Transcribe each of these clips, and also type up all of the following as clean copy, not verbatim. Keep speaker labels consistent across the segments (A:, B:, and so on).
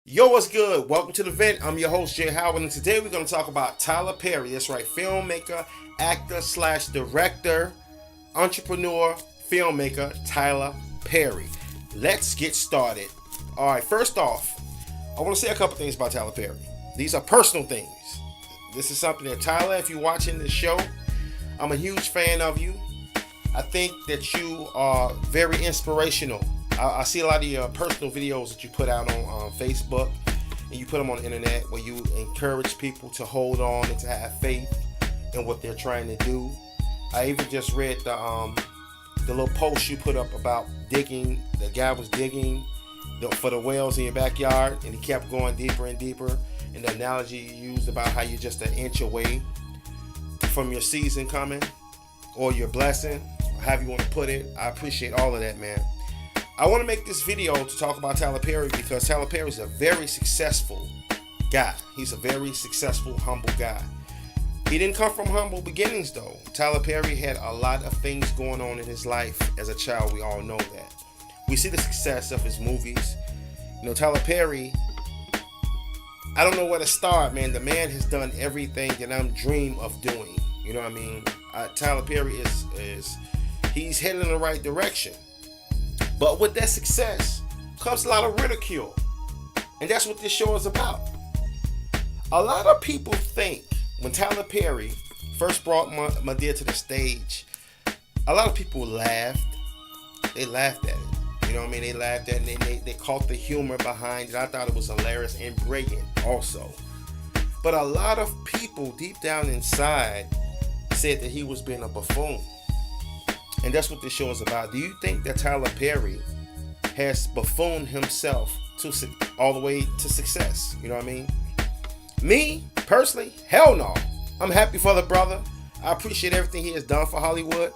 A: Yo, what's good? Welcome to the vent. I'm your host, Jay Howard, and today we're going to talk about Tyler Perry. That's right, filmmaker, actor slash director, entrepreneur, filmmaker, Tyler Perry. Let's get started. All right, first off, I want to say a couple things about Tyler Perry. These are personal things. This is something that Tyler, if you're watching this show, I'm a huge fan of you. I think that you are very inspirational. I see a lot of your personal videos that you put out on Facebook, and you put them on the internet where you encourage people to hold on and to have faith in what they're trying to do. I even just read the little post you put up about digging. The guy was digging for the wells in your backyard, and he kept going deeper and deeper. And the analogy you used about how you're just an inch away from your season coming or your blessing, however you want to put it. I appreciate all of that, man. I want to make this video to talk about Tyler Perry because Tyler Perry is a very successful guy. He's a very successful, humble guy. He didn't come from humble beginnings, though. Tyler Perry had a lot of things going on in his life as a child. We all know that. We see the success of his movies. You know, Tyler Perry, I don't know where to start, man. The man has done everything that I'm dream of doing. You know what I mean? Tyler Perry he's heading in the right direction. But with that success comes a lot of ridicule. And that's what this show is about. A lot of people think when Tyler Perry first brought Madea to the stage, a lot of people laughed. They laughed at it. You know what I mean? They laughed at it and they caught the humor behind it. I thought it was hilarious and brilliant also. But a lot of people deep down inside said that he was being a buffoon. And that's what this show is about. Do you think that Tyler Perry has buffooned himself all the way to success? You know what I mean? Me, personally, hell no. I'm happy for the brother. I appreciate everything he has done for Hollywood.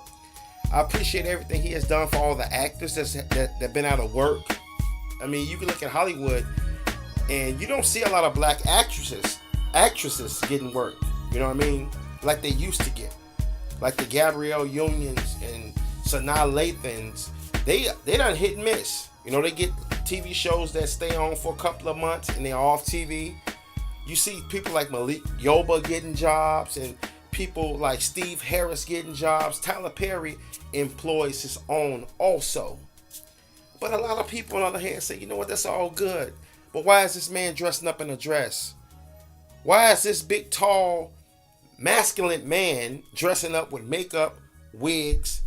A: I appreciate everything he has done for all the actors that been out of work. I mean, you can look at Hollywood and you don't see a lot of black actresses getting work. You know what I mean? Like they used to get. Like the Gabrielle Unions and Sanaa Lathans, they done hit and miss. You know, they get TV shows that stay on for a couple of months and they're off TV. You see people like Malik Yoba getting jobs and people like Steve Harris getting jobs. Tyler Perry employs his own also. But a lot of people on the other hand say, you know what, that's all good. But why is this man dressing up in a dress? Why is this big, tall, masculine man dressing up with makeup, wigs,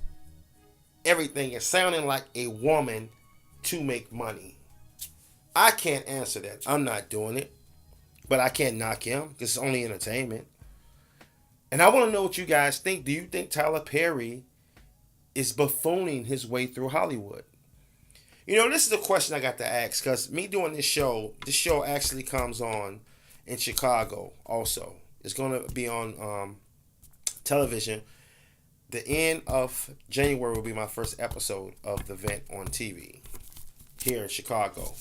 A: everything, and sounding like a woman to make money? I can't answer that. I'm not doing it. But I can't knock him because it's only entertainment. And I want to know what you guys think. Do you think Tyler Perry is buffooning his way through Hollywood? You know, this is a question I got to ask because me doing this show actually comes on in Chicago also. It's going to be on television. The end of January will be my first episode of The Vent on TV here in Chicago.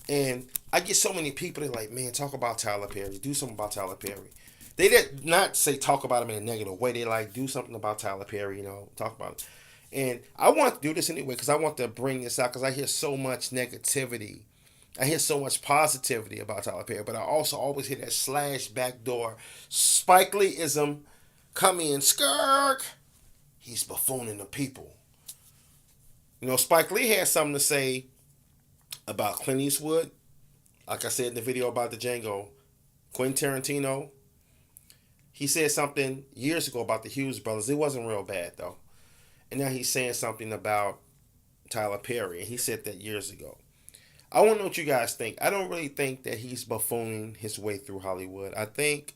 A: And I get so many people that are like, man, talk about Tyler Perry. Do something about Tyler Perry. They did not say talk about him in a negative way. They like, do something about Tyler Perry, you know, talk about it. And I want to do this anyway because I want to bring this out because I hear so much negativity. I hear so much positivity about Tyler Perry, but I also always hear that slash backdoor Spike Lee-ism come in, skirk. He's buffooning the people. You know, Spike Lee had something to say about Clint Eastwood. Like I said in the video about the Django, Quentin Tarantino. He said something years ago about the Hughes brothers. It wasn't real bad though. And now he's saying something about Tyler Perry, and he said that years ago. I want to know what you guys think. I don't really think that he's buffooning his way through Hollywood. I think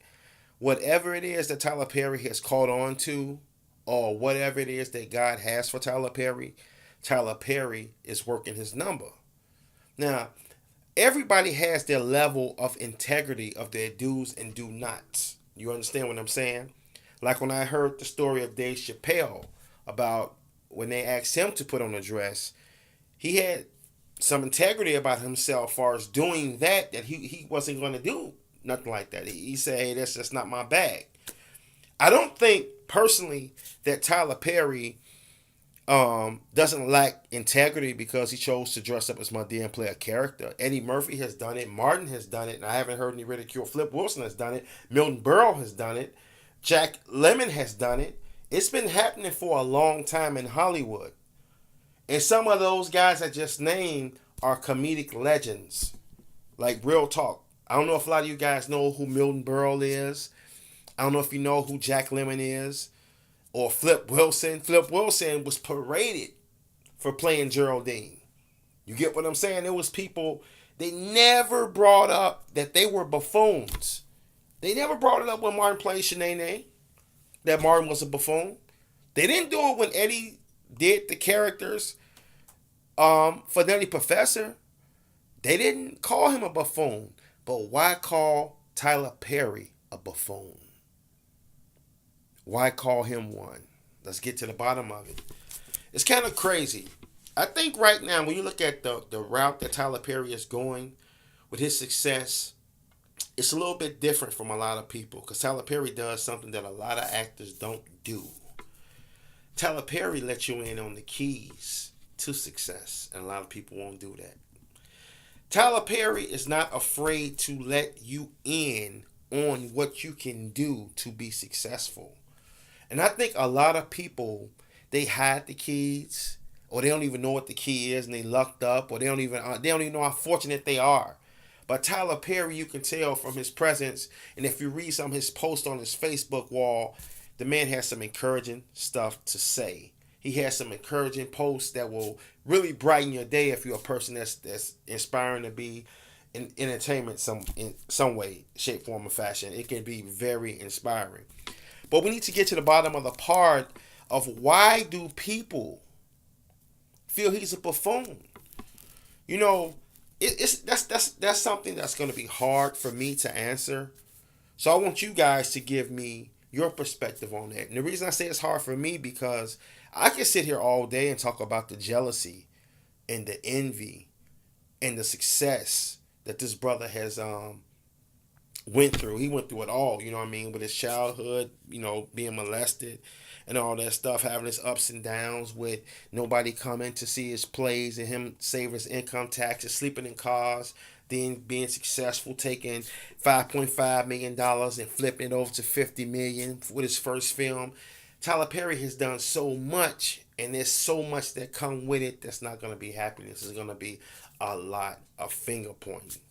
A: whatever it is that Tyler Perry has caught on to, or whatever it is that God has for Tyler Perry is working his number. Now, everybody has their level of integrity of their do's and do nots. You understand what I'm saying? Like when I heard the story of Dave Chappelle about when they asked him to put on a dress, he had some integrity about himself as far as doing that he wasn't going to do nothing like that. He said, hey, that's just not my bag. I don't think personally that Tyler Perry doesn't lack integrity because he chose to dress up as Madea and play a character. Eddie Murphy has done it. Martin has done it. And I haven't heard any ridicule. Flip Wilson has done it. Milton Berle has done it. Jack Lemmon has done it. It's been happening for a long time in Hollywood. And some of those guys I just named are comedic legends. Like, real talk. I don't know if a lot of you guys know who Milton Berle is. I don't know if you know who Jack Lemmon is. Or Flip Wilson. Flip Wilson was paraded for playing Geraldine. You get what I'm saying? There was people, they never brought up that they were buffoons. They never brought it up when Martin played Shanae, that Martin was a buffoon. They didn't do it when Eddie did the characters for Nutty Professor. They didn't call him a buffoon. But why call Tyler Perry a buffoon? Why call him one? Let's get to the bottom of it. It's kind of crazy. I think right now, when you look at the route that Tyler Perry is going with his success, it's a little bit different from a lot of people because Tyler Perry does something that a lot of actors don't do. Tyler Perry lets you in on the keys to success, and a lot of people won't do that. Tyler Perry is not afraid to let you in on what you can do to be successful. And I think a lot of people, they hide the keys, or they don't even know what the key is, and they lucked up, or they don't even know how fortunate they are. But Tyler Perry, you can tell from his presence, and if you read some of his posts on his Facebook wall, the man has some encouraging stuff to say. He has some encouraging posts that will really brighten your day if you're a person that's inspiring to be in entertainment in some way, shape, form, or fashion. It can be very inspiring. But we need to get to the bottom of the part of why do people feel he's a buffoon? You know, that's something that's going to be hard for me to answer. So I want you guys to give me your perspective on that. And the reason I say it's hard for me because I can sit here all day and talk about the jealousy and the envy and the success that this brother has went through. He went through it all, you know what I mean, with his childhood, being molested and all that stuff, having his ups and downs with nobody coming to see his plays and him saving his income taxes, sleeping in cars, then being successful, taking $5.5 million and flipping it over to $50 million with his first film. Tyler Perry has done so much, and there's so much that come with it that's not going to be happiness. It's going to be a lot of finger pointing.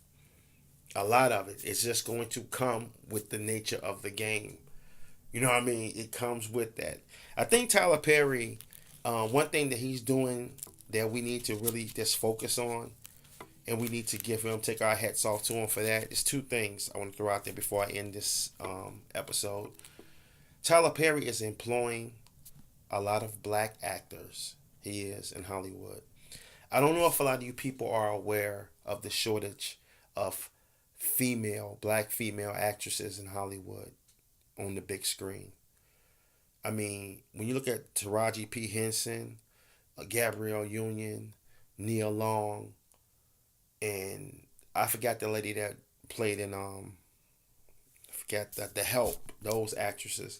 A: A lot of it is just going to come with the nature of the game. You know what I mean? It comes with that. I think Tyler Perry, one thing that he's doing that we need to really just focus on, and we need to take our hats off to him for that, is two things I want to throw out there before I end this episode. Tyler Perry is employing a lot of black actors. He is in Hollywood. I don't know if a lot of you people are aware of the shortage of black female actresses in Hollywood on the big screen. I mean, when you look at Taraji P. Henson, Gabrielle Union, Nia Long, and I forgot the lady that played in The Help, those actresses.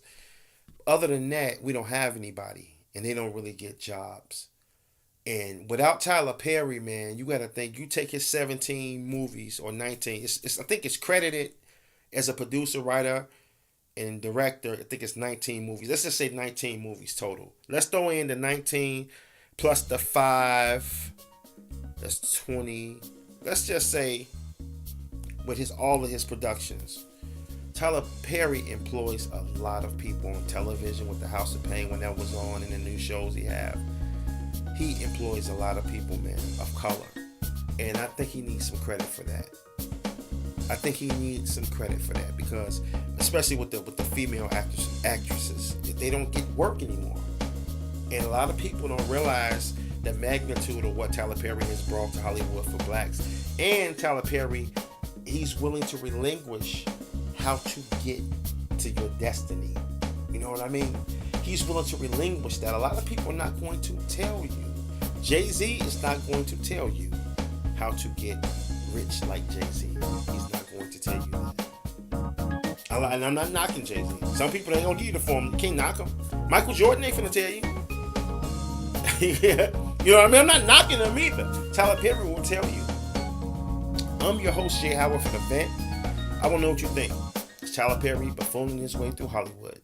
A: Other than that, we don't have anybody, and they don't really get jobs. And without Tyler Perry, man, you got to think, you take his 17 movies or 19, I think it's credited as a producer, writer, and director. I think it's 19 movies. Let's just say 19 movies total. Let's throw in the 19 plus the 5. That's 20. Let's just say with all of his productions. Tyler Perry employs a lot of people on television with the House of Pain when that was on and the new shows he have. He employs a lot of people, man, of color. And I think he needs some credit for that. Because, especially with the female actresses, they don't get work anymore. And a lot of people don't realize the magnitude of what Tyler Perry has brought to Hollywood for blacks. And Tyler Perry, he's willing to relinquish how to get to your destiny. You know what I mean? He's willing to relinquish that. A lot of people are not going to tell you. Jay-Z is not going to tell you how to get rich like Jay-Z. He's not going to tell you that. And I'm not knocking Jay-Z. Some people, they don't need the form. You can't knock him. Michael Jordan ain't finna tell you. Yeah. You know what I mean? I'm not knocking him either. Tyler Perry will tell you. I'm your host, Jay Howard, for The Vent. I want to know what you think. Is Tyler Perry buffooning his way through Hollywood?